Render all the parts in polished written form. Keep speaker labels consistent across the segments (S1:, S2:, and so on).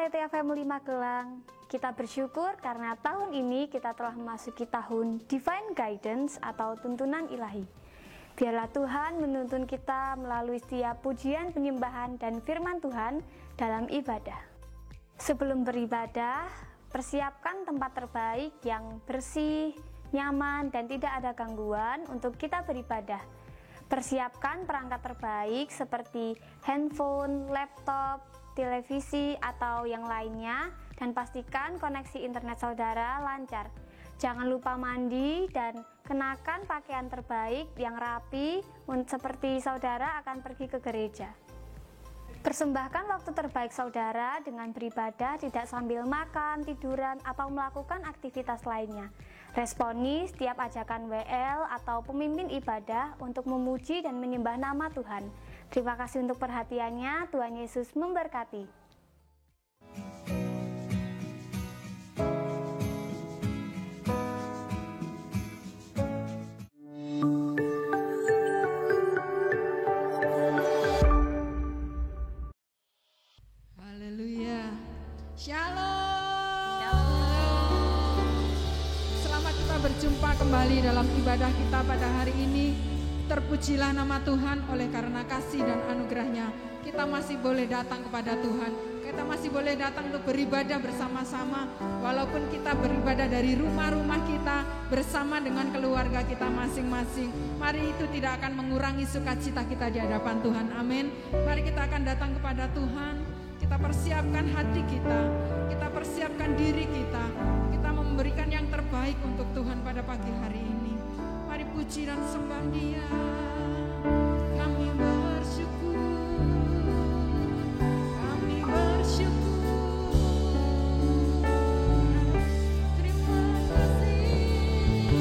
S1: Panitia Family Magelang, kita bersyukur karena tahun ini kita telah memasuki tahun Divine Guidance atau tuntunan ilahi. Biarlah Tuhan menuntun kita melalui setiap pujian, penyembahan, dan firman Tuhan dalam ibadah. Sebelum beribadah, persiapkan tempat terbaik yang bersih, nyaman, dan tidak ada gangguan untuk kita beribadah. Persiapkan perangkat terbaik seperti handphone, laptop, televisi, atau yang lainnya, dan pastikan koneksi internet saudara lancar. Jangan lupa mandi dan kenakan pakaian terbaik yang rapi seperti saudara akan pergi ke gereja. Persembahkan waktu terbaik saudara dengan beribadah, tidak sambil makan, tiduran, atau melakukan aktivitas lainnya. Responi setiap ajakan WL atau pemimpin ibadah untuk memuji dan menyembah nama Tuhan. Terima kasih untuk perhatiannya. Tuhan Yesus memberkati.
S2: Haleluya. Shalom. Selamat kita berjumpa kembali dalam ibadah kita pada hari ini. Terpujilah nama Tuhan, oleh karena kasih dan anugerahnya kita masih boleh datang kepada Tuhan. Kita masih boleh datang untuk beribadah bersama-sama. Walaupun kita beribadah dari rumah-rumah kita bersama dengan keluarga kita masing-masing, mari itu tidak akan mengurangi sukacita kita di hadapan Tuhan. Amin. Mari kita akan datang kepada Tuhan. Kita persiapkan hati kita persiapkan diri kita memberikan yang terbaik untuk Tuhan pada pagi hari ini. Mari puji dan sembah Dia. Kami bersyukur, kami bersyukur. Terima kasih Tuhan.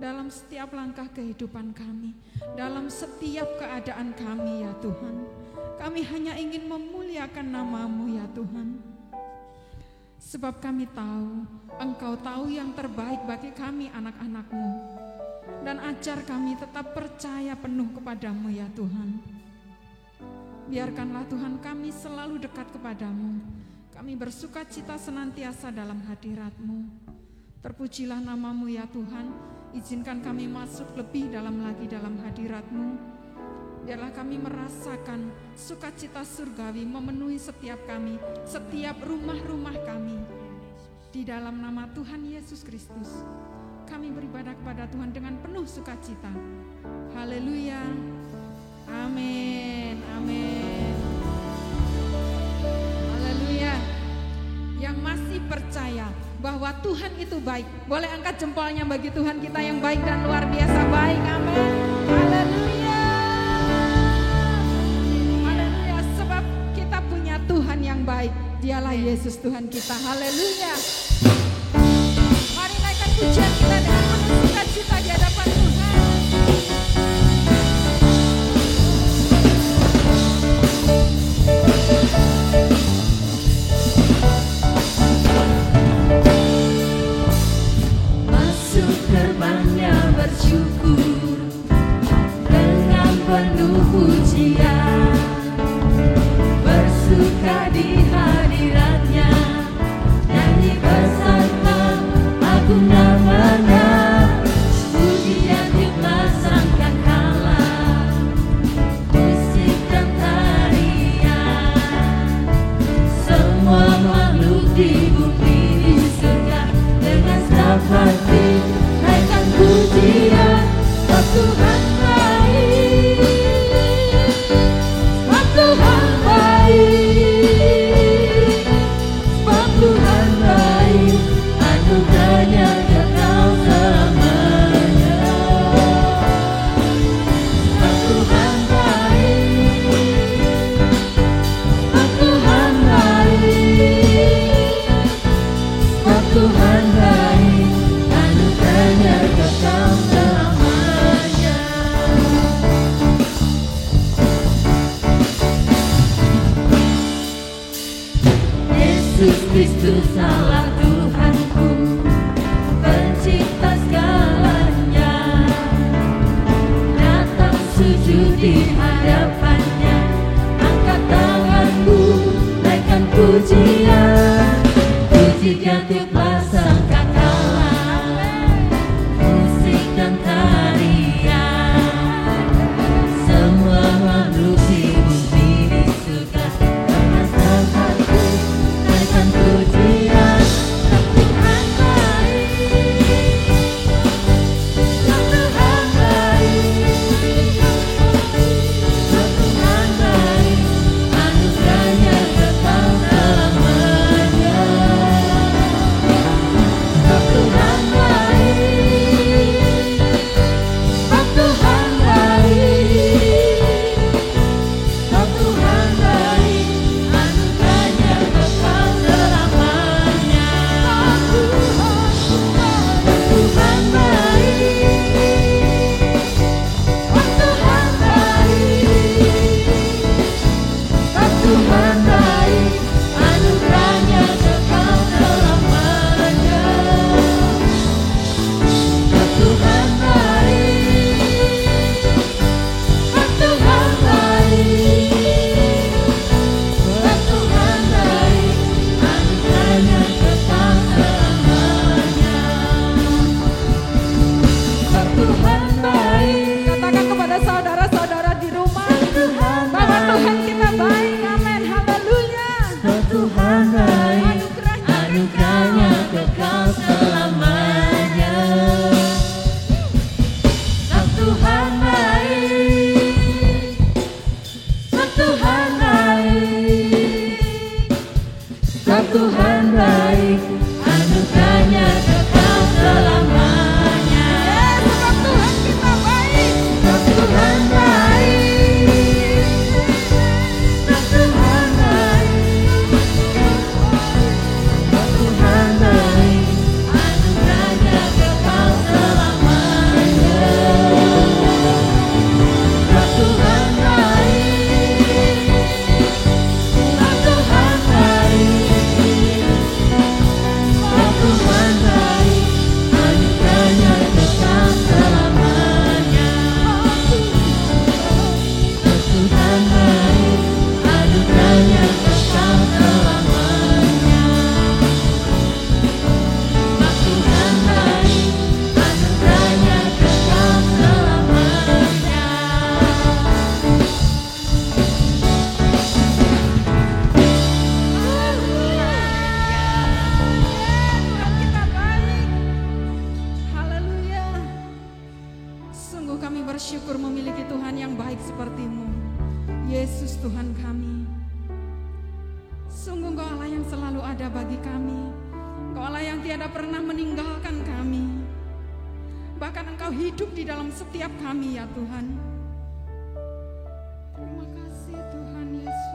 S2: dalam setiap langkah kehidupan kami, dalam setiap keadaan kami ya Tuhan. Kami hanya ingin memuliakan nama-Mu ya Tuhan. Sebab kami tahu Engkau tahu yang terbaik bagi kami anak-anak-Mu. Dan ajar kami tetap percaya penuh kepadamu ya Tuhan. Biarkanlah Tuhan kami selalu dekat kepadamu. Kami bersuka cita senantiasa dalam hadirat-Mu. Terpujilah nama-Mu ya Tuhan. Izinkan kami masuk lebih dalam lagi dalam hadirat-Mu. Biarlah kami merasakan sukacita surgawi memenuhi setiap kami, setiap rumah-rumah kami. Di dalam nama Tuhan Yesus Kristus, kami beribadah kepada Tuhan dengan penuh sukacita. Haleluya. Amin. Amin. Haleluya. Yang masih percaya bahwa Tuhan itu baik, boleh angkat jempolnya bagi Tuhan kita yang baik dan luar biasa baik. Amin. Haleluya. Haleluya. Sebab kita punya Tuhan yang baik. Dialah Yesus Tuhan kita. Haleluya. Mari naikkan pujian kita dengan penuh sukacita di hadapan Tuhan.
S3: Masuk gerbangnya bersyukur dengan penuh pujian, bersuka di hadiratnya, nyanyi bersama agung namanya, pujian hikmat sangkakala, musik dan tarian, semua makhluk di bumi di surga dengan segenap hati naikkan pujian. Sebab Tuhan baik, sebab Tuhan baik, sebab Tuhan baik, anugerahnya kekal selamanya. Sebab Tuhan baik, sebab Tuhan baik, sebab Tuhan baik, anugerahnya kekal selamanya. Yesus Kristus Allah Tuhanku, pencipta segalanya, datang sujud di hadapannya, angkat tanganmu, naikkan pujian, pujian tiuplah sangkakala, musik dan tarian, semua makhluk di bumi di surga dengan senang hati naikkan pujian.
S2: Sungguh kami bersyukur memiliki Tuhan yang baik seperti-Mu, Yesus Tuhan kami. Sungguh Engkau Allah yang selalu ada bagi kami, Engkau Allah yang tiada pernah meninggalkan kami. Bahkan Engkau hidup di dalam setiap kami ya Tuhan. Terima kasih Tuhan Yesus.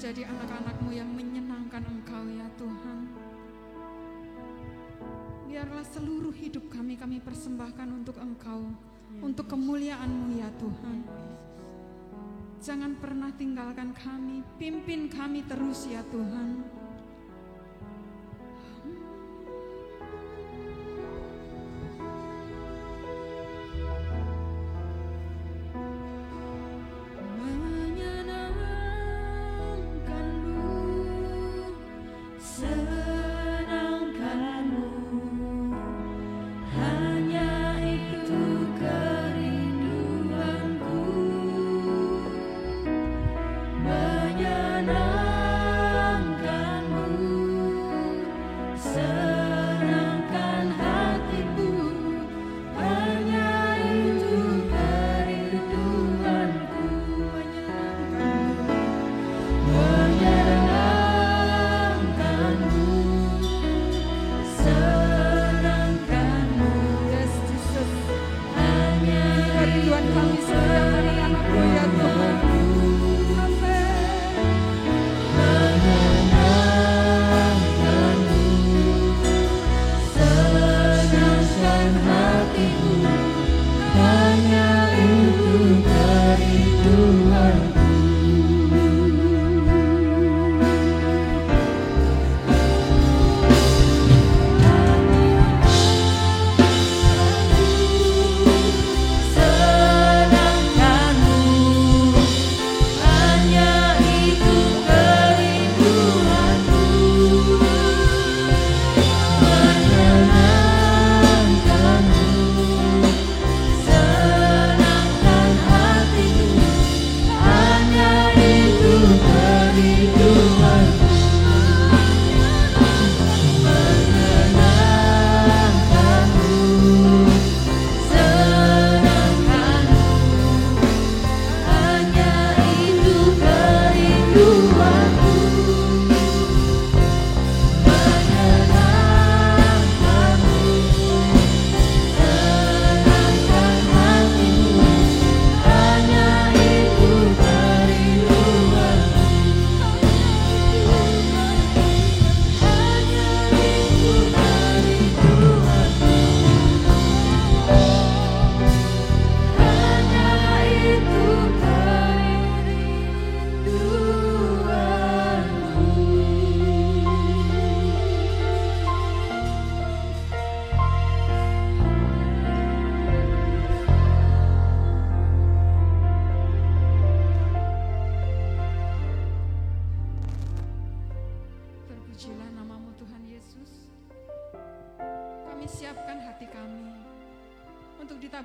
S2: menjadi anak-anak-Mu yang menyenangkan Engkau ya Tuhan. Biarlah seluruh hidup kami persembahkan untuk Engkau, untuk kemuliaan-Mu ya Tuhan. Jangan pernah tinggalkan kami, pimpin kami terus ya Tuhan.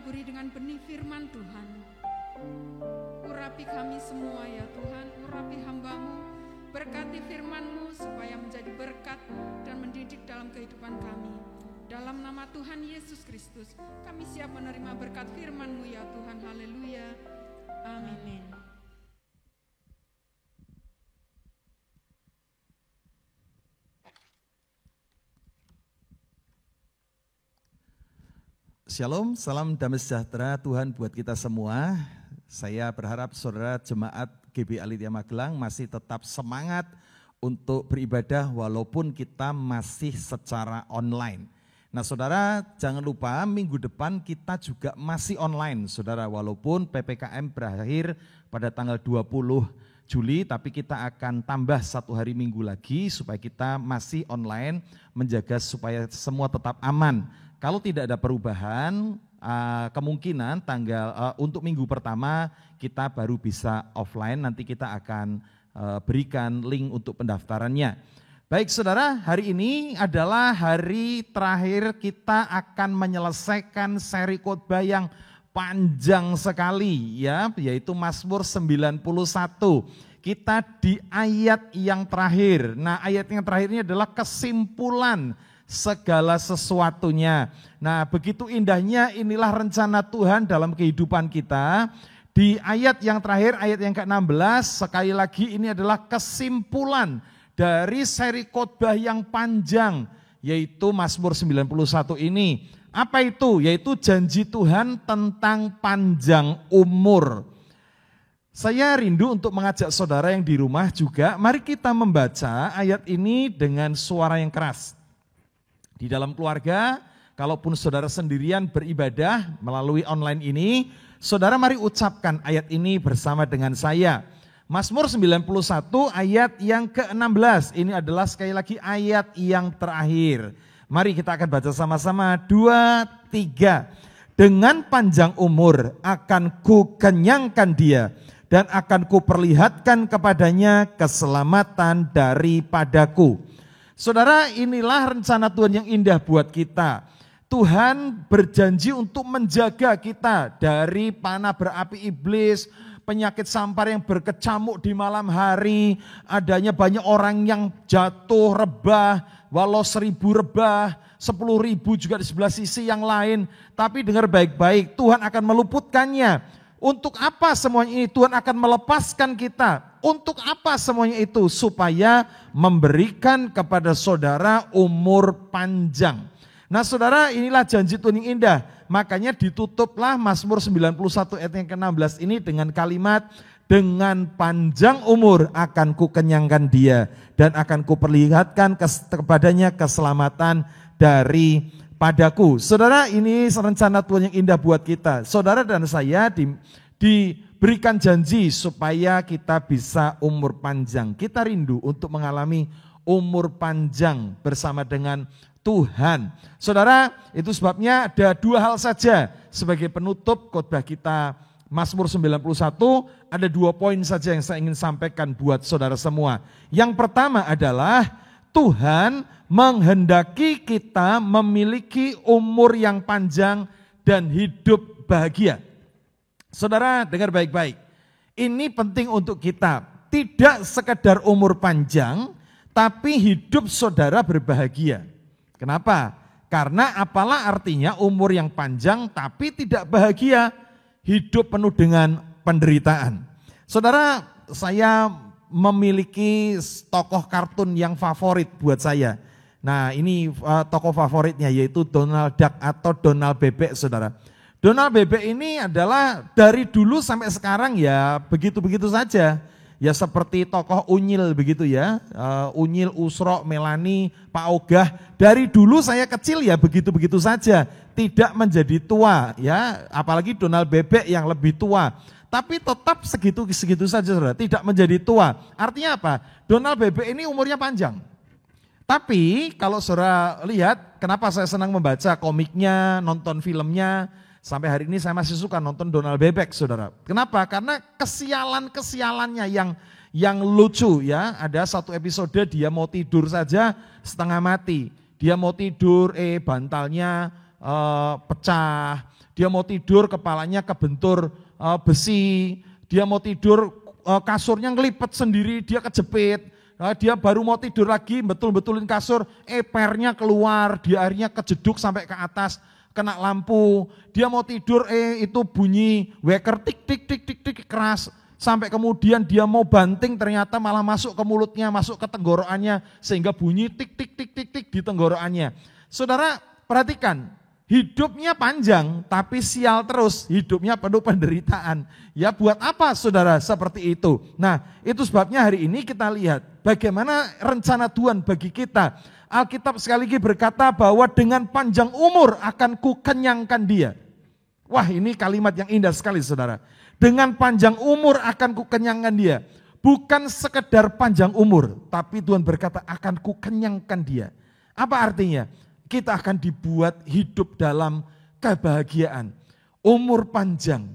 S2: ditaburi dengan benih firman Tuhan. Urapi kami semua ya Tuhan, urapi hamba-Mu, berkati firman-Mu supaya menjadi berkat dan mendidik dalam kehidupan kami. Dalam nama Tuhan Yesus Kristus, kami siap menerima berkat firman-Mu ya Tuhan. Haleluya. Amin.
S4: Shalom, salam damai sejahtera Tuhan buat kita semua. Saya berharap saudara jemaat GB Alitia Magelang masih tetap semangat untuk beribadah walaupun kita masih secara online. Nah saudara, jangan lupa minggu depan kita juga masih online saudara, walaupun PPKM berakhir pada tanggal 20 Juli, tapi kita akan tambah 1 hari minggu lagi supaya kita masih online, menjaga supaya semua tetap aman. Kalau tidak ada perubahan, kemungkinan untuk minggu pertama kita baru bisa offline, nanti kita akan berikan link untuk pendaftarannya. Baik saudara, hari ini adalah hari terakhir kita akan menyelesaikan seri khotbah yang panjang sekali ya, yaitu Mazmur 91. Kita di ayat yang terakhir. Nah, ayat yang terakhir ini adalah kesimpulan segala sesuatunya. Nah, begitu indahnya inilah rencana Tuhan dalam kehidupan kita. Di ayat yang terakhir, ayat yang ke-16, sekali lagi ini adalah kesimpulan dari seri khotbah yang panjang, yaitu Mazmur 91 ini. Apa itu? Yaitu janji Tuhan tentang panjang umur. Saya rindu untuk mengajak saudara yang di rumah juga, mari kita membaca ayat ini dengan suara yang keras. Di dalam keluarga, kalaupun saudara sendirian beribadah melalui online ini, saudara mari ucapkan ayat ini bersama dengan saya. Mazmur 91 ayat yang ke-16, ini adalah sekali lagi ayat yang terakhir. Mari kita akan baca sama-sama, 2, 3. Dengan panjang umur akan ku kenyangkan dia, dan akan ku perlihatkan kepadanya keselamatan daripadaku. Saudara, inilah rencana Tuhan yang indah buat kita. Tuhan berjanji untuk menjaga kita dari panah berapi iblis, penyakit sampar yang berkecamuk di malam hari, adanya banyak orang yang jatuh rebah, walau 1000 rebah, 10.000 juga di sebelah sisi yang lain. Tapi dengar baik-baik, Tuhan akan meluputkannya. Untuk apa semuanya ini? Tuhan akan melepaskan kita. Untuk apa semuanya itu? Supaya memberikan kepada saudara umur panjang. Nah saudara, inilah janji Tuhan yang indah. Makanya ditutuplah Mazmur 91 ayat yang ke-16 ini dengan kalimat, dengan panjang umur akan ku kenyangkan dia, dan akan ku perlihatkan kepadanya keselamatan daripadaku. Saudara, ini rencana Tuhan yang indah buat kita. Saudara dan saya diberikan janji supaya kita bisa umur panjang. Kita rindu untuk mengalami umur panjang bersama dengan Tuhan. Saudara, itu sebabnya ada 2 hal saja sebagai penutup khotbah kita Mazmur 91, ada 2 poin saja yang saya ingin sampaikan buat saudara semua. Yang pertama adalah Tuhan menghendaki kita memiliki umur yang panjang dan hidup bahagia. Saudara, dengar baik-baik. Ini penting untuk kita. Tidak sekedar umur panjang, tapi hidup saudara berbahagia. Kenapa? Karena apalah artinya umur yang panjang tapi tidak bahagia, hidup penuh dengan penderitaan. Saudara, saya memiliki tokoh kartun yang favorit buat saya. Nah, ini tokoh favoritnya yaitu Donald Duck atau Donald Bebek, saudara. Donald Bebek ini adalah dari dulu sampai sekarang ya begitu-begitu saja. Ya seperti tokoh Unyil begitu ya, Unyil, Usro, Melani, Pak Ogah. Dari dulu saya kecil ya begitu-begitu saja, tidak menjadi tua ya, apalagi Donald Bebek yang lebih tua. Tapi tetap segitu-segitu saja saudara, tidak menjadi tua. Artinya apa? Donald Bebek ini umurnya panjang. Tapi kalau saudara lihat, kenapa saya senang membaca komiknya, nonton filmnya, sampai hari ini saya masih suka nonton Donald Bebek, saudara. Kenapa? Karena kesialan-kesialannya yang lucu ya. Ada satu episode dia mau tidur saja setengah mati. Dia mau tidur, bantalnya pecah. dia mau tidur kepalanya kebentur besi, dia mau tidur kasurnya ngelipet sendiri, dia kejepit, dia baru mau tidur lagi betul-betulin kasur, pernya keluar, dia akhirnya kejeduk sampai ke atas, kena lampu, dia mau tidur itu bunyi weker tik tik tik tik tik keras, sampai kemudian dia mau banting ternyata malah masuk ke mulutnya, masuk ke tenggorokannya, sehingga bunyi tik tik tik tik tik di tenggorokannya. Saudara perhatikan, hidupnya panjang tapi sial terus, hidupnya penuh penderitaan. Ya buat apa saudara seperti itu? Nah itu sebabnya hari ini kita lihat bagaimana rencana Tuhan bagi kita. Alkitab sekali lagi berkata bahwa dengan panjang umur akan kukenyangkan dia. Wah ini kalimat yang indah sekali saudara. Dengan panjang umur akan kukenyangkan dia. Bukan sekedar panjang umur, tapi Tuhan berkata akan kukenyangkan dia. Apa artinya? Kita akan dibuat hidup dalam kebahagiaan. Umur panjang,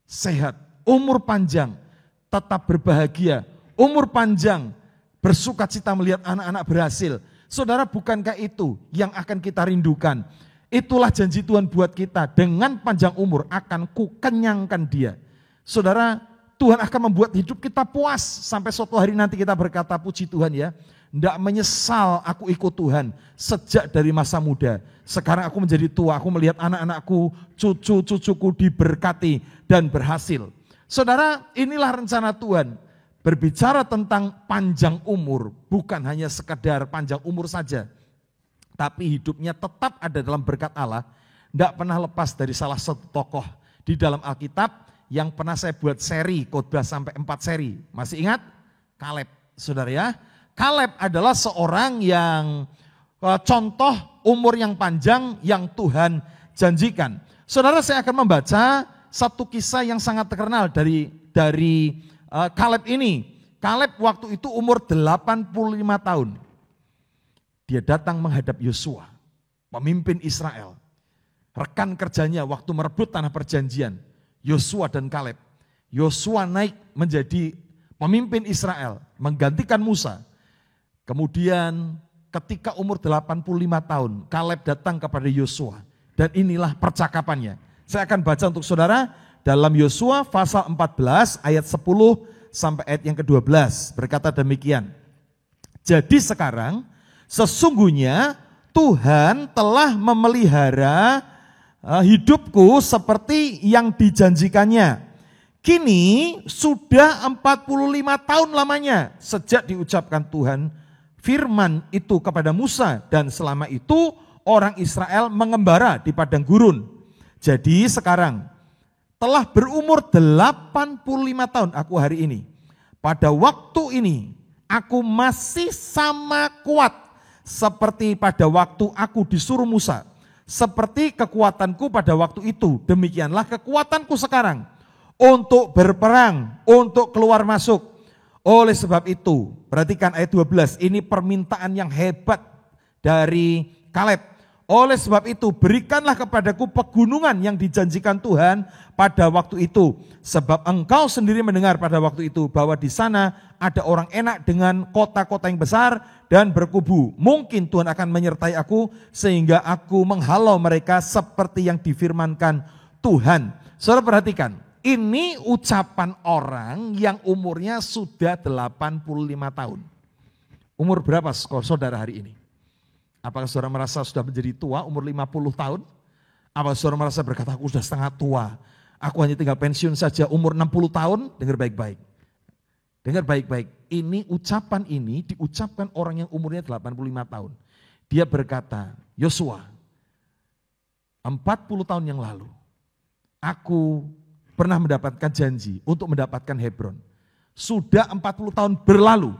S4: sehat. Umur panjang, tetap berbahagia. Umur panjang, bersukacita melihat anak-anak berhasil. Saudara, bukankah itu yang akan kita rindukan? Itulah janji Tuhan buat kita. Dengan panjang umur akan kukenyangkan dia. Saudara, Tuhan akan membuat hidup kita puas. Sampai suatu hari nanti kita berkata, puji Tuhan ya. Tidak menyesal aku ikut Tuhan sejak dari masa muda. Sekarang aku menjadi tua, aku melihat anak-anakku, cucu-cucuku diberkati dan berhasil. Saudara, inilah rencana Tuhan. Berbicara tentang panjang umur, bukan hanya sekedar panjang umur saja. Tapi hidupnya tetap ada dalam berkat Allah. Tidak pernah lepas dari salah satu tokoh di dalam Alkitab yang pernah saya buat seri, khotbah sampai 4 seri. Masih ingat? Kaleb, saudara ya. Kaleb adalah seorang yang contoh umur yang panjang yang Tuhan janjikan. Saudara, saya akan membaca satu kisah yang sangat terkenal dari Kaleb ini. Kaleb waktu itu umur 85 tahun. Dia datang menghadap Yosua, pemimpin Israel. Rekan kerjanya waktu merebut tanah perjanjian, Yosua dan Kaleb. Yosua naik menjadi pemimpin Israel, menggantikan Musa. Kemudian ketika umur 85 tahun, Kaleb datang kepada Yosua. Dan inilah percakapannya. Saya akan baca untuk saudara dalam Yosua pasal 14 ayat 10 sampai ayat yang ke-12. Berkata demikian. Jadi sekarang sesungguhnya Tuhan telah memelihara hidupku seperti yang dijanjikannya. Kini sudah 45 tahun lamanya sejak diucapkan Tuhan firman itu kepada Musa, dan selama itu orang Israel mengembara di padang gurun. Jadi sekarang telah berumur 85 tahun aku hari ini. Pada waktu ini aku masih sama kuat seperti pada waktu aku disuruh Musa. Seperti kekuatanku pada waktu itu, demikianlah kekuatanku sekarang untuk berperang, untuk keluar masuk. Oleh sebab itu, perhatikan ayat 12, ini permintaan yang hebat dari Kaleb. Oleh sebab itu, berikanlah kepadaku pegunungan yang dijanjikan Tuhan pada waktu itu. Sebab engkau sendiri mendengar pada waktu itu bahwa di sana ada orang enak dengan kota-kota yang besar dan berkubu. Mungkin Tuhan akan menyertai aku sehingga aku menghalau mereka seperti yang difirmankan Tuhan. Saudara perhatikan. Ini ucapan orang yang umurnya sudah 85 tahun. Umur berapa saudara hari ini? Apakah saudara merasa sudah menjadi tua umur 50 tahun? Apakah saudara merasa berkata aku sudah setengah tua, aku hanya tinggal pensiun saja umur 60 tahun? Dengar baik-baik. Dengar baik-baik. Ini ucapan ini diucapkan orang yang umurnya 85 tahun. Dia berkata, Yosua, 40 tahun yang lalu aku pernah mendapatkan janji untuk mendapatkan Hebron. Sudah 40 tahun berlalu.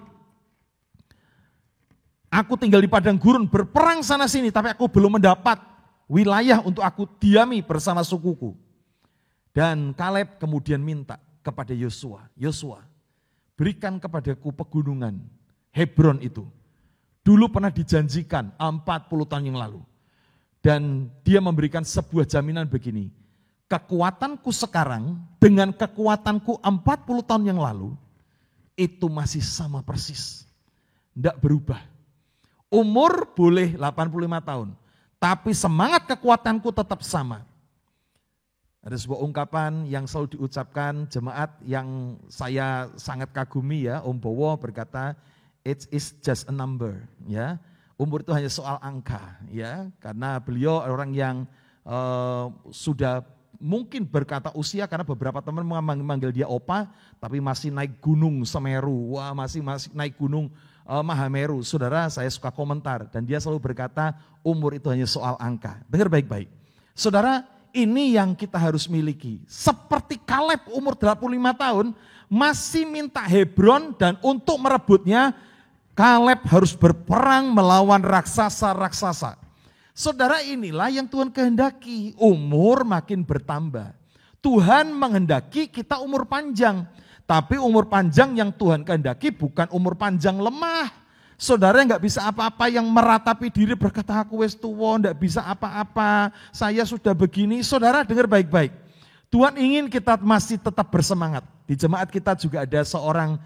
S4: Aku tinggal di padang gurun berperang sana sini, tapi aku belum mendapat wilayah untuk aku diami bersama sukuku. Dan Kaleb kemudian minta kepada Yosua, Yosua, berikan kepadaku pegunungan Hebron itu. Dulu pernah dijanjikan 40 tahun yang lalu. Dan dia memberikan sebuah jaminan begini, kekuatanku sekarang dengan kekuatanku 40 tahun yang lalu, itu masih sama persis. Tidak berubah. Umur boleh 85 tahun, tapi semangat kekuatanku tetap sama. Ada sebuah ungkapan yang selalu diucapkan jemaat yang saya sangat kagumi ya, Om Bowo berkata, age is just a number, ya. Umur itu hanya soal angka, ya. Karena beliau orang yang sudah mungkin berkata usia karena beberapa teman memanggil dia opa, tapi masih naik gunung Semeru, wah masih naik gunung Mahameru. Saudara, saya suka komentar dan dia selalu berkata umur itu hanya soal angka. Dengar baik-baik. Saudara, ini yang kita harus miliki. Seperti Kaleb umur 85 tahun masih minta Hebron dan untuk merebutnya Kaleb harus berperang melawan raksasa-raksasa. Saudara, inilah yang Tuhan kehendaki, umur makin bertambah. Tuhan menghendaki kita umur panjang, tapi umur panjang yang Tuhan kehendaki bukan umur panjang lemah. Saudara nggak bisa apa-apa yang meratapi diri berkata aku wis tuwa, nggak bisa apa-apa, saya sudah begini. Saudara dengar baik-baik, Tuhan ingin kita masih tetap bersemangat. Di jemaat kita juga ada seorang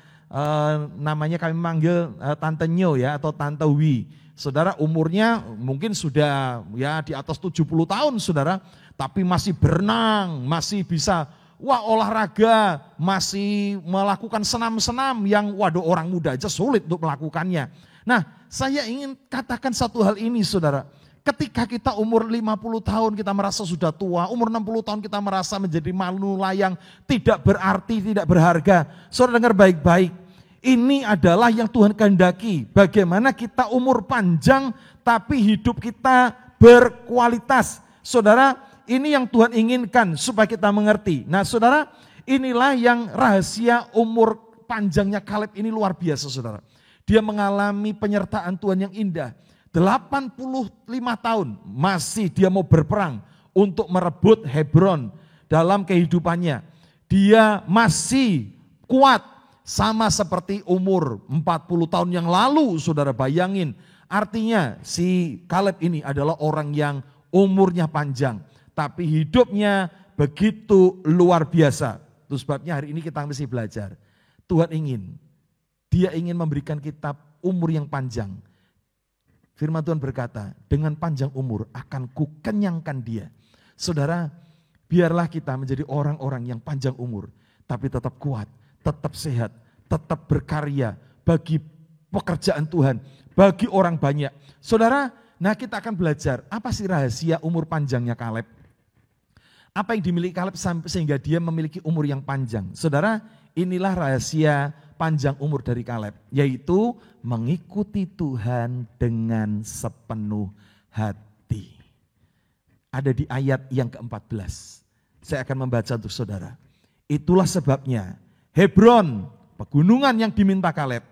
S4: namanya kami manggil Tante Nyo ya atau Tante Wi. Saudara umurnya mungkin sudah ya di atas 70 tahun saudara, tapi masih berenang, masih bisa olahraga, masih melakukan senam-senam yang orang muda aja sulit untuk melakukannya. Nah, saya ingin katakan satu hal ini saudara. Ketika kita umur 50 tahun kita merasa sudah tua, umur 60 tahun kita merasa menjadi manula yang tidak berarti, tidak berharga. Saudara dengar baik-baik, ini adalah yang Tuhan kehendaki. Bagaimana kita umur panjang tapi hidup kita berkualitas. Saudara, ini yang Tuhan inginkan supaya kita mengerti. Nah saudara, inilah yang rahasia umur panjangnya Kaleb ini luar biasa saudara. Dia mengalami penyertaan Tuhan yang indah. 85 tahun masih dia mau berperang untuk merebut Hebron dalam kehidupannya. Dia masih kuat sama seperti umur 40 tahun yang lalu saudara, bayangin. Artinya si Kaleb ini adalah orang yang umurnya panjang. Tapi hidupnya begitu luar biasa. Itu sebabnya hari ini kita mesti belajar. Tuhan Dia ingin memberikan kita umur yang panjang. Firman Tuhan berkata, dengan panjang umur akan kukenyangkan dia. Saudara, biarlah kita menjadi orang-orang yang panjang umur. Tapi tetap kuat, tetap sehat, tetap berkarya bagi pekerjaan Tuhan, bagi orang banyak. Saudara, nah kita akan belajar apa sih rahasia umur panjangnya Kaleb. Apa yang dimiliki Kaleb sehingga dia memiliki umur yang panjang. Saudara, inilah rahasia panjang umur dari Kaleb, yaitu mengikuti Tuhan dengan sepenuh hati. Ada di ayat yang ke-14. Saya akan membaca untuk saudara. Itulah sebabnya Hebron, pegunungan yang diminta Kaleb,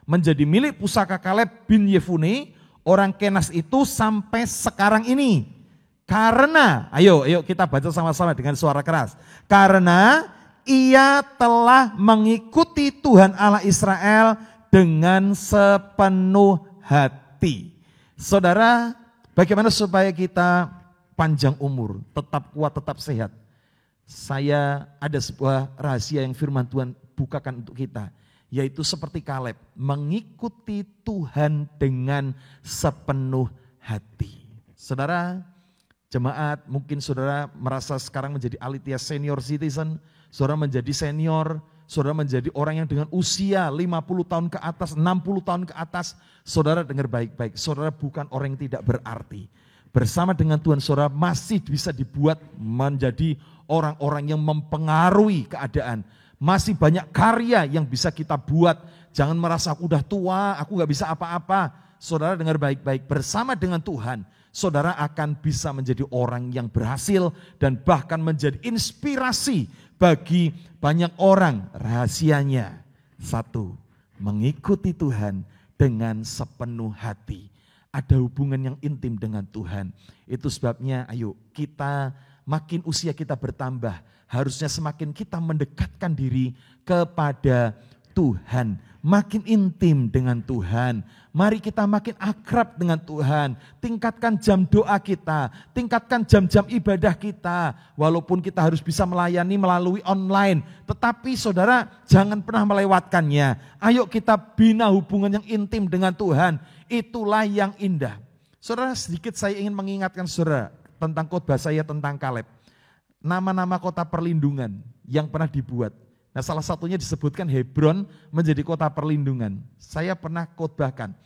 S4: menjadi milik pusaka Kaleb bin Yefune, orang Kenas itu sampai sekarang ini. Karena, ayo kita baca sama-sama dengan suara keras. Karena ia telah mengikuti Tuhan Allah Israel dengan sepenuh hati. Saudara, bagaimana supaya kita panjang umur, tetap kuat, tetap sehat? Saya ada sebuah rahasia yang firman Tuhan bukakan untuk kita, yaitu seperti Kaleb, mengikuti Tuhan dengan sepenuh hati. Saudara, jemaat, mungkin saudara merasa sekarang menjadi alitia senior citizen, saudara menjadi senior, saudara menjadi orang yang dengan usia 50 tahun ke atas, 60 tahun ke atas. Saudara dengar baik-baik, saudara bukan orang yang tidak berarti. Bersama dengan Tuhan saudara masih bisa dibuat menjadi orang-orang yang mempengaruhi keadaan. Masih banyak karya yang bisa kita buat. Jangan merasa aku udah tua, aku gak bisa apa-apa. Saudara dengar baik-baik, bersama dengan Tuhan saudara akan bisa menjadi orang yang berhasil dan bahkan menjadi inspirasi bagi banyak orang. Rahasianya satu, mengikuti Tuhan dengan sepenuh hati. Ada hubungan yang intim dengan Tuhan. Itu sebabnya ayo kita makin usia kita bertambah, harusnya semakin kita mendekatkan diri kepada Tuhan. Makin intim dengan Tuhan. Mari kita makin akrab dengan Tuhan. Tingkatkan jam doa kita. Tingkatkan jam-jam ibadah kita. Walaupun kita harus bisa melayani melalui online. Tetapi saudara jangan pernah melewatkannya. Ayo kita bina hubungan yang intim dengan Tuhan. Itulah yang indah. Saudara, sedikit saya ingin mengingatkan saudara tentang khotbah saya tentang Kaleb. nama-nama kota perlindungan yang pernah dibuat. Nah, salah satunya disebutkan Hebron menjadi kota perlindungan. Saya pernah khotbahkan.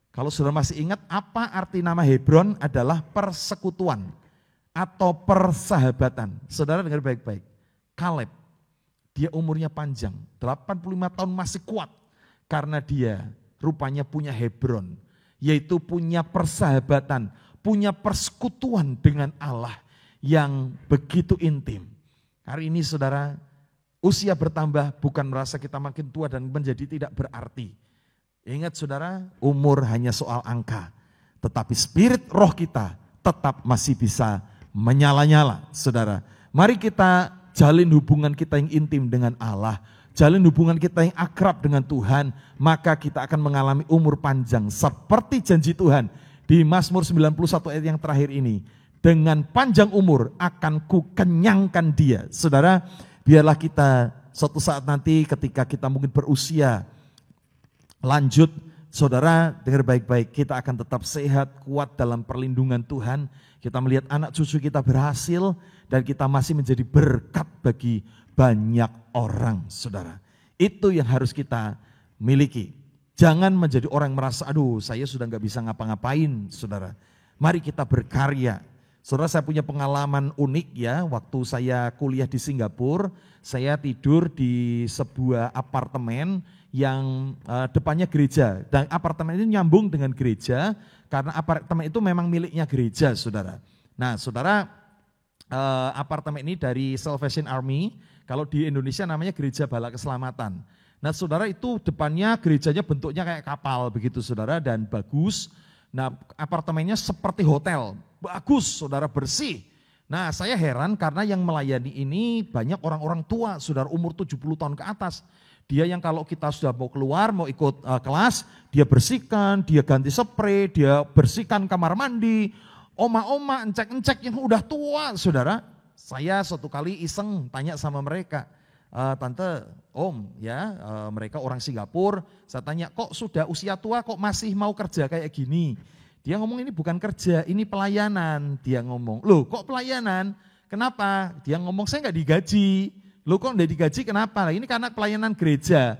S4: Kalau saudara masih ingat, apa arti nama Hebron? Adalah persekutuan atau persahabatan. Saudara dengar baik-baik. Kaleb, dia umurnya panjang, 85 tahun masih kuat. Karena dia rupanya punya Hebron, yaitu punya persahabatan, punya persekutuan dengan Allah yang begitu intim. Hari ini saudara, usia bertambah bukan merasa kita makin tua dan menjadi tidak berarti. Ingat saudara, umur hanya soal angka, tetapi spirit roh kita tetap masih bisa menyala-nyala. Saudara, mari kita jalin hubungan kita yang intim dengan Allah, jalin hubungan kita yang akrab dengan Tuhan, maka kita akan mengalami umur panjang seperti janji Tuhan di Mazmur 91 ayat yang terakhir ini. Dengan panjang umur akan kukenyangkan dia. Saudara, biarlah kita suatu saat nanti ketika kita mungkin berusia lanjut, saudara dengar baik-baik, kita akan tetap sehat, kuat dalam perlindungan Tuhan. Kita melihat anak cucu kita berhasil dan kita masih menjadi berkat bagi banyak orang, saudara. Itu yang harus kita miliki. Jangan menjadi orang yang merasa, aduh saya sudah gak bisa ngapa-ngapain, saudara. Mari kita berkarya. Saudara, saya punya pengalaman unik ya, waktu saya kuliah di Singapura, saya tidur di sebuah apartemen yang depannya gereja. Dan apartemen ini nyambung dengan gereja, karena apartemen itu memang miliknya gereja, saudara. Nah, saudara, apartemen ini dari Salvation Army, kalau di Indonesia namanya Gereja Bala Keselamatan. Nah, saudara, itu depannya gerejanya bentuknya kayak kapal begitu, saudara, dan bagus. Nah, apartemennya seperti hotel, bagus, saudara, bersih. Nah, saya heran karena yang melayani ini banyak orang-orang tua, saudara, umur 70 tahun ke atas. Dia yang kalau kita sudah mau keluar, mau ikut kelas, dia bersihkan, dia ganti spray, dia bersihkan kamar mandi. Oma-oma, encek-encek yang udah tua, saudara. Saya suatu kali iseng tanya sama mereka, tante, om, ya, mereka orang Singapura. Saya tanya, kok sudah usia tua kok masih mau kerja kayak gini? Dia ngomong ini bukan kerja, ini pelayanan. Dia ngomong, loh kok pelayanan? Kenapa? Dia ngomong saya nggak digaji. Loh kok nggak digaji kenapa? Ini karena pelayanan gereja.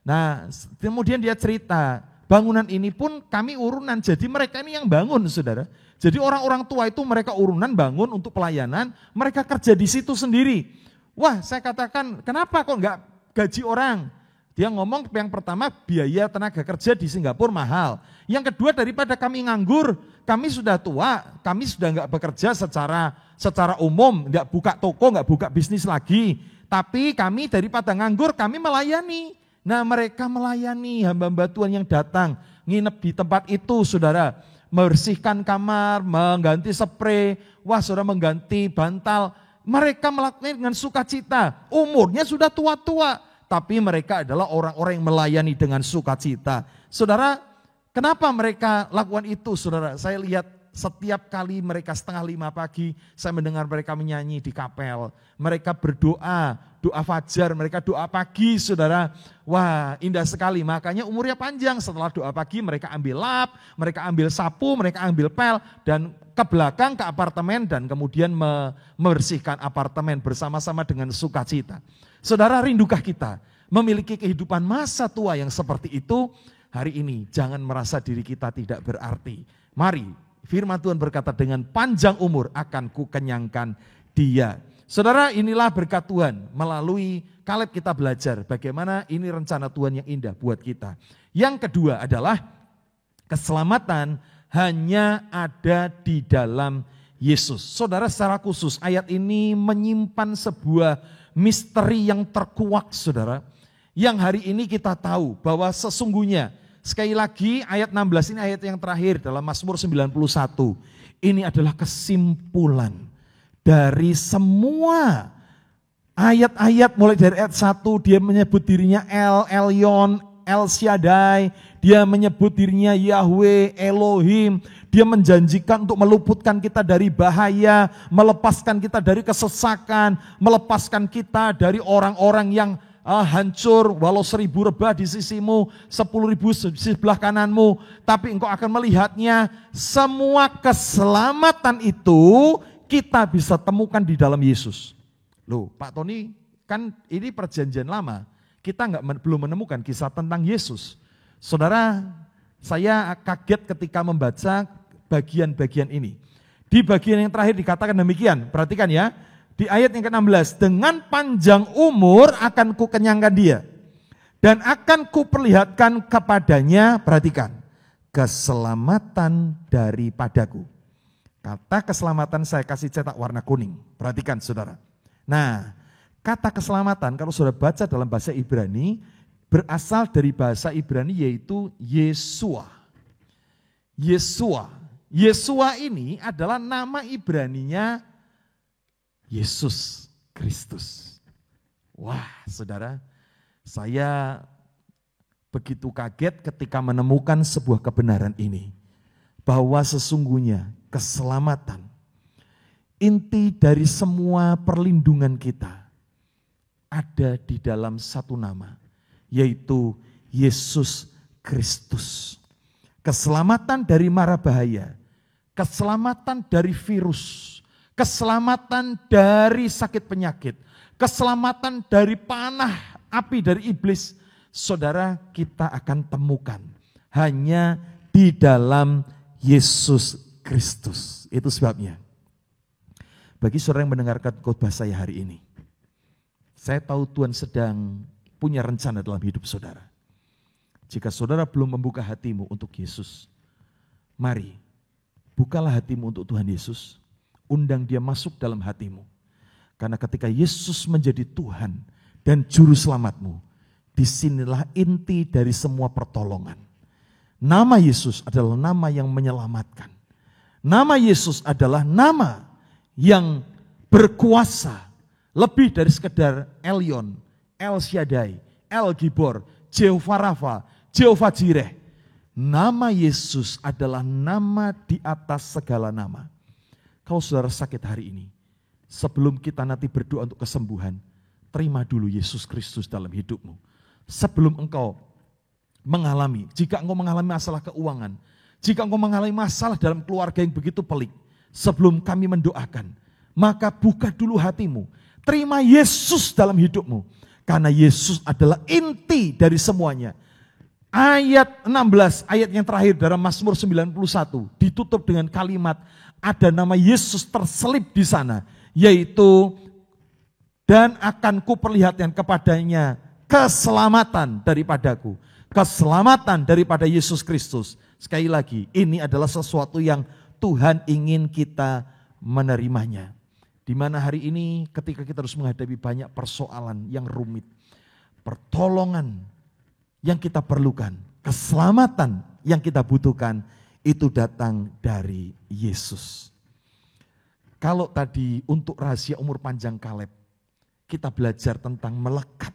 S4: Nah kemudian dia cerita, bangunan ini pun kami urunan, jadi mereka ini yang bangun, saudara. Jadi orang-orang tua itu mereka urunan bangun untuk pelayanan, mereka kerja di situ sendiri. Wah, saya katakan, kenapa kok enggak gaji orang? Dia ngomong yang pertama biaya tenaga kerja di Singapura mahal. Yang kedua daripada kami nganggur, kami sudah tua, kami sudah enggak bekerja secara umum, enggak buka toko, enggak buka bisnis lagi. Tapi kami daripada nganggur, kami melayani. Nah, mereka melayani hamba-hamba Tuhan yang datang, nginep di tempat itu, saudara. Membersihkan kamar, mengganti spray, wah saudara mengganti bantal. Mereka melakukan dengan sukacita, umurnya sudah tua-tua, tapi mereka adalah orang-orang yang melayani dengan sukacita. Saudara, kenapa mereka lakukan itu, saudara? Saya lihat setiap kali mereka 4:30 pagi, saya mendengar mereka menyanyi di kapel. Mereka berdoa, doa fajar, mereka doa pagi, saudara. Wah, indah sekali, makanya umurnya panjang. Setelah doa pagi mereka ambil lap, mereka ambil sapu, mereka ambil pel, dan ke belakang ke apartemen dan kemudian membersihkan apartemen bersama-sama dengan sukacita. Saudara, rindukah kita memiliki kehidupan masa tua yang seperti itu? Hari ini jangan merasa diri kita tidak berarti. Mari, firman Tuhan berkata dengan panjang umur akan kukenyangkan dia. Saudara, inilah berkat Tuhan. Melalui Kaleb kita belajar bagaimana ini rencana Tuhan yang indah buat kita. Yang kedua adalah keselamatan hanya ada di dalam Yesus. Saudara, secara khusus ayat ini menyimpan sebuah misteri yang terkuak, saudara. Yang hari ini kita tahu bahwa sesungguhnya, sekali lagi ayat 16 ini ayat yang terakhir dalam Mazmur 91. Ini adalah kesimpulan dari semua ayat-ayat, mulai dari ayat 1 dia menyebut dirinya El Elyon, El Shaddai, dia menyebut dirinya Yahweh, Elohim, dia menjanjikan untuk meluputkan kita dari bahaya, melepaskan kita dari kesesakan, melepaskan kita dari orang-orang yang hancur, walau 1000 rebah di sisimu, 10.000 di sebelah kananmu, tapi engkau akan melihatnya. Semua keselamatan itu kita bisa temukan di dalam Yesus. Loh, Pak Tony, kan ini perjanjian lama, kita belum menemukan kisah tentang Yesus. Saudara, saya kaget ketika membaca bagian-bagian ini. Di bagian yang terakhir dikatakan demikian, perhatikan ya, di ayat yang ke-16, dengan panjang umur akan kukenyangkan dia, dan akan kuperlihatkan kepadanya, perhatikan, keselamatan daripadaku. Kata keselamatan saya kasih cetak warna kuning, perhatikan saudara. Nah, kata keselamatan kalau saudara baca dalam bahasa Ibrani, berasal dari bahasa Ibrani yaitu Yesua. Yesua. Yesua ini adalah nama Ibraninya Yesus Kristus. Wah saudara, saya begitu kaget ketika menemukan sebuah kebenaran ini. Bahwa sesungguhnya keselamatan, inti dari semua perlindungan kita ada di dalam satu nama, yaitu Yesus Kristus. Keselamatan dari mara bahaya, keselamatan dari virus, keselamatan dari sakit penyakit, keselamatan dari panah api dari iblis, saudara kita akan temukan hanya di dalam Yesus Kristus. Itu sebabnya, bagi saudara yang mendengarkan khotbah saya hari ini, saya tahu Tuhan sedang punya rencana dalam hidup saudara. Jika saudara belum membuka hatimu untuk Yesus, mari bukalah hatimu untuk Tuhan Yesus, undang dia masuk dalam hatimu. Karena ketika Yesus menjadi Tuhan dan Juru Selamatmu, disinilah inti dari semua pertolongan. Nama Yesus adalah nama yang menyelamatkan. Nama Yesus adalah nama yang berkuasa, lebih dari sekedar Elyon, El Shaddai, El Gibor, Jehovah Rafa, Jehovah Jireh. Nama Yesus adalah nama di atas segala nama. Kalau saudara sakit hari ini, sebelum kita nanti berdoa untuk kesembuhan, terima dulu Yesus Kristus dalam hidupmu. Sebelum engkau mengalami, jika engkau mengalami masalah keuangan, jika engkau mengalami masalah dalam keluarga yang begitu pelik, sebelum kami mendoakan, maka buka dulu hatimu, terima Yesus dalam hidupmu, karena Yesus adalah inti dari semuanya. Ayat 16, ayat yang terakhir dalam Mazmur 91, ditutup dengan kalimat, ada nama Yesus terselip di sana, yaitu, dan akan kuperlihatkan kepadanya keselamatan daripadaku. Keselamatan daripada Yesus Kristus. Sekali lagi, ini adalah sesuatu yang Tuhan ingin kita menerimanya. Di mana hari ini ketika kita harus menghadapi banyak persoalan yang rumit, pertolongan yang kita perlukan, keselamatan yang kita butuhkan, itu datang dari Yesus. Kalau tadi untuk rahasia umur panjang Kaleb, kita belajar tentang melekat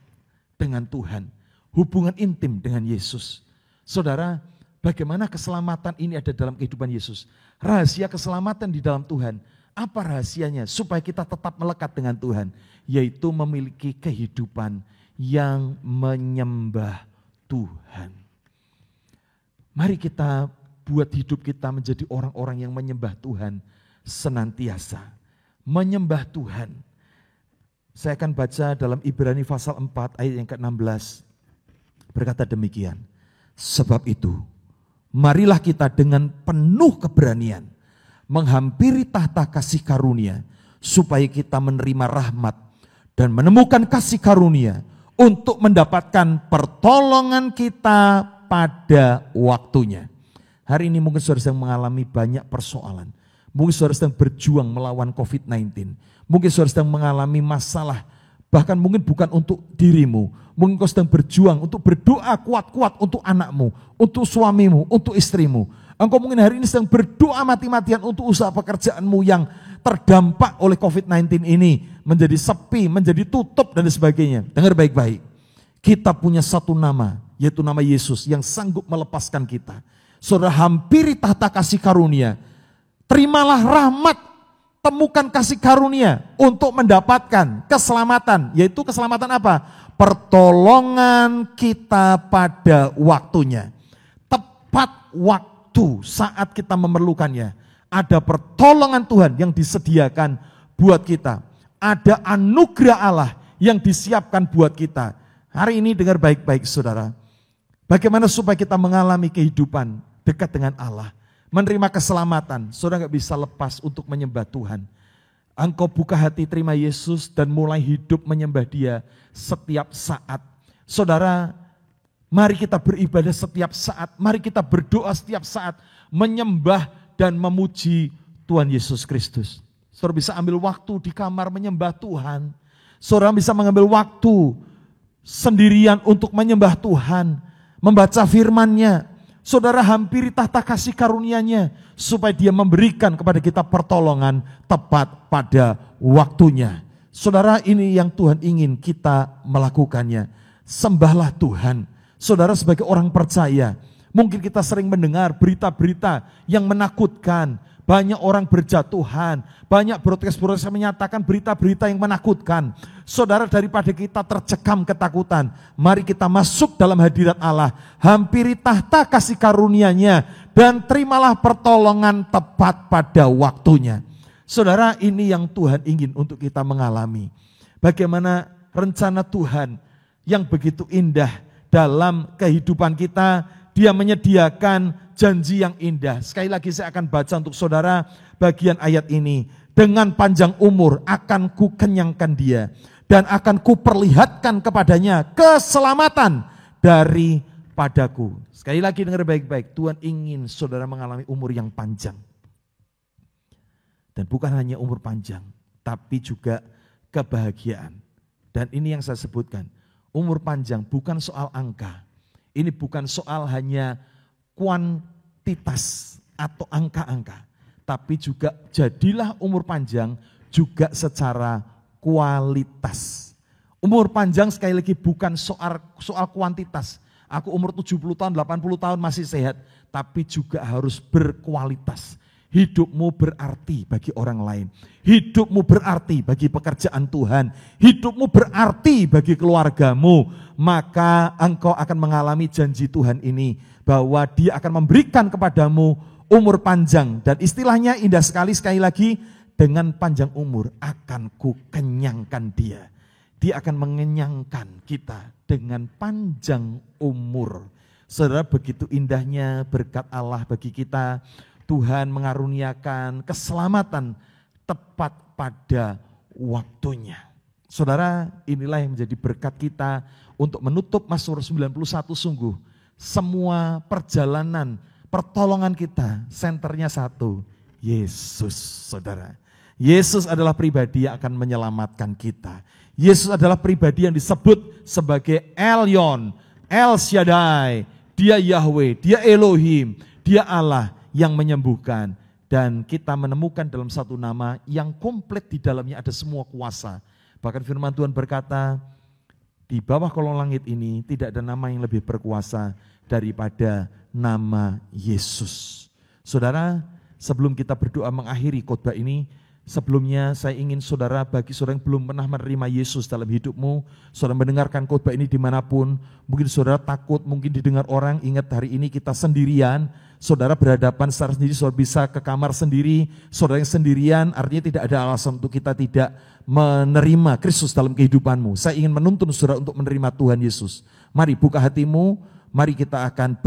S4: dengan Tuhan, hubungan intim dengan Yesus. Saudara, bagaimana keselamatan ini ada dalam kehidupan Yesus? Rahasia keselamatan di dalam Tuhan, apa rahasianya? Supaya kita tetap melekat dengan Tuhan, yaitu memiliki kehidupan yang menyembah Tuhan. Mari kita buat hidup kita menjadi orang-orang yang menyembah Tuhan senantiasa. Menyembah Tuhan. Saya akan baca dalam Ibrani pasal 4 ayat yang ke-16. Berkata demikian, sebab itu marilah kita dengan penuh keberanian menghampiri tahta kasih karunia, supaya kita menerima rahmat dan menemukan kasih karunia untuk mendapatkan pertolongan kita pada waktunya. Hari ini mungkin saudara sedang mengalami banyak persoalan. Mungkin saudara sedang berjuang melawan COVID-19. Mungkin saudara sedang mengalami masalah, bahkan mungkin bukan untuk dirimu. Mungkin kau sedang berjuang untuk berdoa kuat-kuat untuk anakmu, untuk suamimu, untuk istrimu. Engkau mungkin hari ini sedang berdoa mati-matian untuk usaha pekerjaanmu yang terdampak oleh COVID-19 ini. Menjadi sepi, menjadi tutup dan sebagainya. Dengar baik-baik. Kita punya satu nama, yaitu nama Yesus yang sanggup melepaskan kita. Saudara hampiri tahta kasih karunia. Terimalah rahmat, temukan kasih karunia untuk mendapatkan keselamatan. Yaitu keselamatan apa? Pertolongan kita pada waktunya. Tepat waktu saat kita memerlukannya. Ada pertolongan Tuhan yang disediakan buat kita. ada anugerah Allah yang disiapkan buat kita. Hari ini dengar baik-baik saudara. Bagaimana supaya kita mengalami kehidupan dekat dengan Allah. Menerima keselamatan. Saudara gak bisa lepas untuk menyembah Tuhan. Engkau buka hati terima Yesus dan mulai hidup menyembah Dia setiap saat. Saudara, mari kita beribadah setiap saat. Mari kita berdoa setiap saat. Menyembah dan memuji Tuhan Yesus Kristus. Saudara bisa ambil waktu di kamar menyembah Tuhan. Saudara bisa mengambil waktu sendirian untuk menyembah Tuhan. Membaca firman-Nya. Saudara hampiri tahta kasih karunia-Nya. Supaya Dia memberikan kepada kita pertolongan tepat pada waktunya. Saudara, ini yang Tuhan ingin kita melakukannya. Sembahlah Tuhan. Saudara sebagai orang percaya. Mungkin kita sering mendengar berita-berita yang menakutkan. Banyak orang berjatuhan, banyak broadcast-broadcast yang menyatakan berita-berita yang menakutkan. Saudara, daripada kita tercekam ketakutan, mari kita masuk dalam hadirat Allah, hampiri tahta kasih karunia-Nya, dan terimalah pertolongan tepat pada waktunya. Saudara, ini yang Tuhan ingin untuk kita mengalami. Bagaimana rencana Tuhan yang begitu indah dalam kehidupan kita, Dia menyediakan janji yang indah. Sekali lagi saya akan baca untuk saudara bagian ayat ini. Dengan panjang umur akan kukenyangkan dia. Dan akan kuperlihatkan kepadanya keselamatan daripadaku. Sekali lagi dengar baik-baik. Tuhan ingin saudara mengalami umur yang panjang. Dan bukan hanya umur panjang. Tapi juga kebahagiaan. Dan ini yang saya sebutkan. Umur panjang bukan soal angka. Ini bukan soal hanya kuantitas atau angka-angka. Tapi juga jadilah umur panjang juga secara kualitas. Umur panjang sekali lagi bukan soal kuantitas. Aku umur 70 tahun, 80 tahun masih sehat. Tapi juga harus berkualitas. Hidupmu berarti bagi orang lain. Hidupmu berarti bagi pekerjaan Tuhan. Hidupmu berarti bagi keluargamu. Maka engkau akan mengalami janji Tuhan ini. Bahwa Dia akan memberikan kepadamu umur panjang. Dan istilahnya indah sekali lagi. Dengan panjang umur akan kukenyangkan dia. Dia akan mengenyangkan kita dengan panjang umur. Saudara, begitu indahnya berkat Allah bagi kita. Tuhan mengaruniakan keselamatan tepat pada waktunya. Saudara, inilah yang menjadi berkat kita untuk menutup Mazmur 91 sungguh. Semua perjalanan, pertolongan kita, senternya satu, Yesus, saudara. Yesus adalah pribadi yang akan menyelamatkan kita. Yesus adalah pribadi yang disebut sebagai Elyon, El Shaddai, Dia Yahweh, Dia Elohim, Dia Allah yang menyembuhkan. Dan kita menemukan dalam satu nama yang komplit di dalamnya ada semua kuasa. Bahkan firman Tuhan berkata, di bawah kolong langit ini tidak ada nama yang lebih berkuasa daripada nama Yesus. Saudara, sebelum kita berdoa mengakhiri khotbah ini, sebelumnya saya ingin saudara, bagi saudara yang belum pernah menerima Yesus dalam hidupmu, saudara mendengarkan khotbah ini dimanapun, mungkin saudara takut, mungkin didengar orang, ingat hari ini kita sendirian, saudara berhadapan secara sendiri, saudara bisa ke kamar sendiri, saudara yang sendirian artinya tidak ada alasan untuk kita tidak menerima Kristus dalam kehidupanmu. Saya ingin menuntun saudara untuk menerima Tuhan Yesus. Mari buka hatimu, mari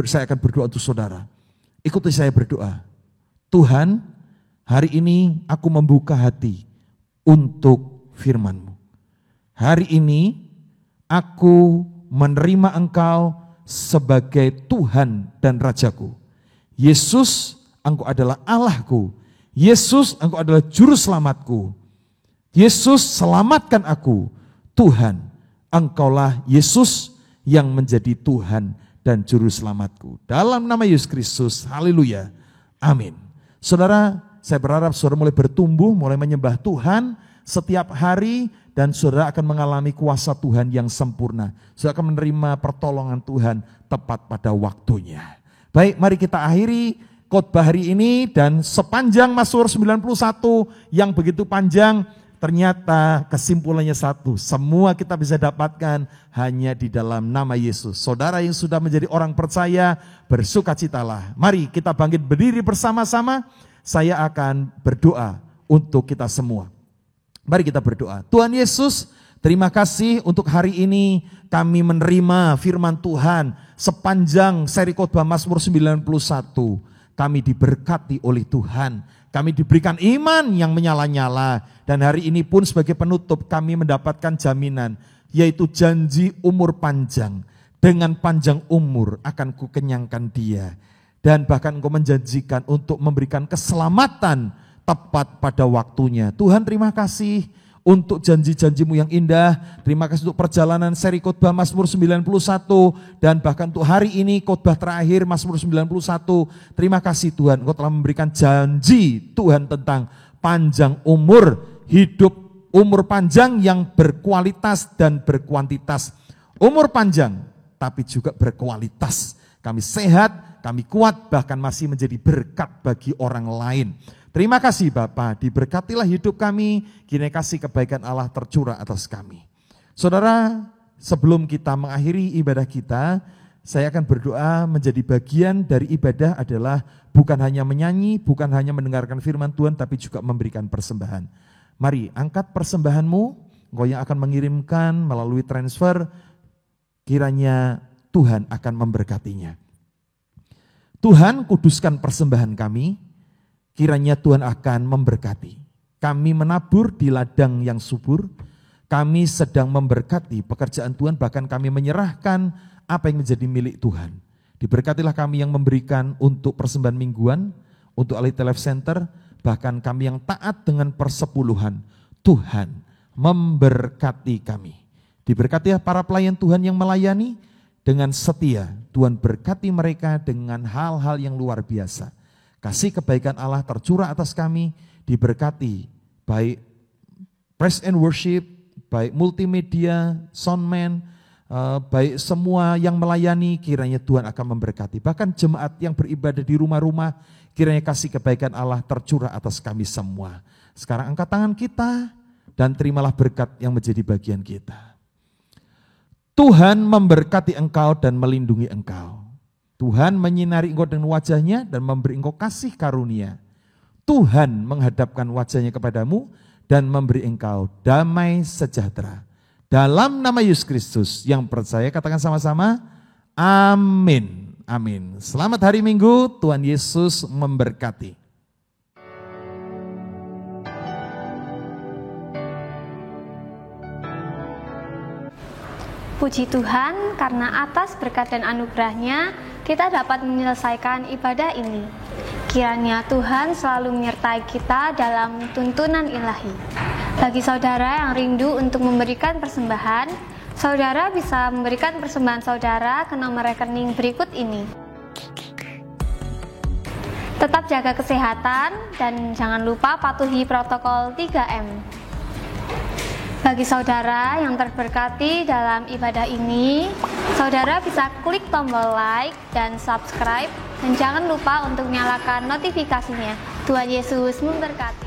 S4: saya akan berdoa untuk saudara. Ikuti saya berdoa. Tuhan, hari ini aku membuka hati untuk firman-Mu. Hari ini aku menerima Engkau sebagai Tuhan dan Rajaku. Yesus, Engkau adalah Allahku. Yesus, Engkau adalah Juru Selamatku. Yesus, selamatkan aku. Tuhan, Engkaulah Yesus yang menjadi Tuhan dan Juru Selamatku. Dalam nama Yesus Kristus, haleluya, amin. Saudara, saya berharap saudara mulai bertumbuh, mulai menyembah Tuhan setiap hari, dan saudara akan mengalami kuasa Tuhan yang sempurna. Saudara akan menerima pertolongan Tuhan tepat pada waktunya. Baik, mari kita akhiri khotbah hari ini, dan sepanjang Mazmur 91 yang begitu panjang, ternyata kesimpulannya satu, semua kita bisa dapatkan hanya di dalam nama Yesus. Saudara yang sudah menjadi orang percaya, bersukacitalah. Mari kita bangkit berdiri bersama-sama. Saya akan berdoa untuk kita semua. Mari kita berdoa. Tuhan Yesus, terima kasih untuk hari ini kami menerima firman Tuhan sepanjang seri khotbah Mazmur 91. Kami diberkati oleh Tuhan. Kami diberikan iman yang menyala-nyala. Dan hari ini pun sebagai penutup kami mendapatkan jaminan, yaitu janji umur panjang. Dengan panjang umur akan kukenyangkan dia. Dan bahkan Engkau menjanjikan untuk memberikan keselamatan tepat pada waktunya. Tuhan, terima kasih untuk janji-janjimu yang indah. Terima kasih untuk perjalanan seri khotbah Mazmur 91. Dan bahkan untuk hari ini khotbah terakhir Mazmur 91. Terima kasih Tuhan, Engkau telah memberikan janji Tuhan tentang panjang umur, hidup umur panjang yang berkualitas dan berkuantitas. Umur panjang tapi juga berkualitas. Kami sehat, kami kuat, bahkan masih menjadi berkat bagi orang lain. Terima kasih Bapa, diberkatilah hidup kami, kiranya kasih kebaikan Allah tercurah atas kami. Saudara, sebelum kita mengakhiri ibadah kita, saya akan berdoa. Menjadi bagian dari ibadah adalah bukan hanya menyanyi, bukan hanya mendengarkan firman Tuhan, tapi juga memberikan persembahan. Mari angkat persembahanmu, engkau yang akan mengirimkan melalui transfer, kiranya Tuhan akan memberkatinya. Tuhan, kuduskan persembahan kami, kiranya Tuhan akan memberkati. Kami menabur di ladang yang subur, kami sedang memberkati pekerjaan Tuhan, bahkan kami menyerahkan apa yang menjadi milik Tuhan. Diberkatilah kami yang memberikan untuk persembahan mingguan, untuk Alita Life Center, bahkan kami yang taat dengan persepuluhan. Tuhan memberkati kami. Diberkatilah para pelayan Tuhan yang melayani dengan setia. Tuhan berkati mereka dengan hal-hal yang luar biasa. Kasih kebaikan Allah tercurah atas kami, diberkati baik praise and worship, baik multimedia, soundman, baik semua yang melayani, kiranya Tuhan akan memberkati. Bahkan jemaat yang beribadah di rumah-rumah, kiranya kasih kebaikan Allah tercurah atas kami semua. Sekarang angkat tangan kita dan terimalah berkat yang menjadi bagian kita. Tuhan memberkati engkau dan melindungi engkau. Tuhan menyinari engkau dengan wajahnya dan memberi engkau kasih karunia. Tuhan menghadapkan wajahnya kepadamu dan memberi engkau damai sejahtera. Dalam nama Yesus Kristus yang percaya, katakan sama-sama, amin. Amin. Selamat hari Minggu, Tuhan Yesus memberkati.
S1: Puji Tuhan, karena atas berkat dan anugerah-Nya, kita dapat menyelesaikan ibadah ini. Kiranya Tuhan selalu menyertai kita dalam tuntunan ilahi. Bagi saudara yang rindu untuk memberikan persembahan, saudara bisa memberikan persembahan saudara ke nomor rekening berikut ini. Tetap jaga kesehatan dan jangan lupa patuhi protokol 3M. Bagi saudara yang terberkati dalam ibadah ini, saudara bisa klik tombol like dan subscribe dan jangan lupa untuk nyalakan notifikasinya. Tuhan Yesus memberkati.